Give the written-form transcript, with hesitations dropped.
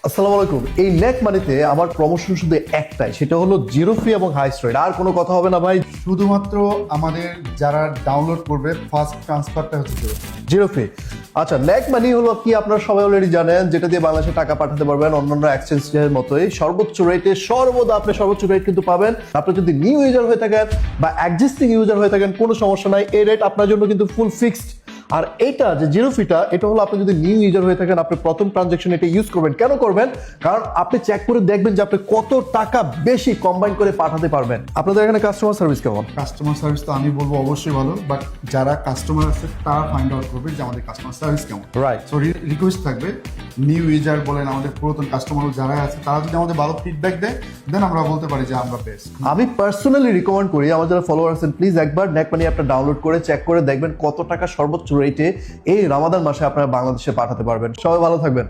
আসসালামু আলাইকুম। এই নেক মানিতে আমার প্রমোশন শুধু একটাই, সেটা হলো জিরো ফি এবং হাই স্ট্রেট। আর কোনো কথা হবে না ভাই। শুধুমাত্র আমাদের যারা ডাউনলোড করবে ফার্স্ট ট্রান্সফারটা হচ্ছে zero। জিরো ফি। আচ্ছা, নেক মানি হলো কি আপনারা সবাই অলরেডি জানেন, যেটা দিয়ে বাংলাদেশে টাকা পাঠাতে পারবেন অন্যান্য এক্সচেঞ্জের মতোই সর্বোচ্চ রেটে। সর্বদা আপনি সর্বোচ্চ রেট কিন্তু পাবেন। আপনি যদি নিউ ইউজার হয়ে থাকেন বা এক্সিস্টিং ইউজার হয়ে থাকেন, কোনো সমস্যা নাই, এই রেট আপনার জন্য কিন্তু ফুল ফিক্সড। আর এটা যে জিরো ফিটা, এটা হলো আপনি যদি নিউ ইউজার হয়ে থাকেন, আপনি প্রথম ট্রানজাকশন এটা ইউজ করবেন। কেন করবেন? কারণ আপনি চেক করে দেখবেন যে আপনি কত টাকা বেশি কম্বাইন করে পাঠাতে পারবেন। আপনাদের এখানে কাস্টমার সার্ভিস কেমন? কাস্টমার সার্ভিস তো আমি বলবো অবশ্যই ভালো, বাট যারা কাস্টমার আছে তারা ফাইন্ড আউট করবে যে আমাদের কাস্টমার সার্ভিস কেমন। রাইট। সো রিকোয়েস্ট থাকবে, নিউ ইউজার বলেন আমাদের পুরাতন কাস্টমার যারা আছে তারা যদি আমাদের ভালো ফিডব্যাক দেয়, দেন আমরা বলতে পারি যে আমরা বেস্ট। আমি পার্সোনালি রিকমেন্ড করি আমার যারা ফলোয়ার আছেন, প্লিজ একবার নেক মানি অ্যাপটা ডাউনলোড করে চেক করে দেখবেন কত টাকা সর্বোচ্চ রেটে এই রমাদান মাসে আপনারা বাংলাদেশে পাঠাতে পারবেন। সবাই ভালো থাকবেন।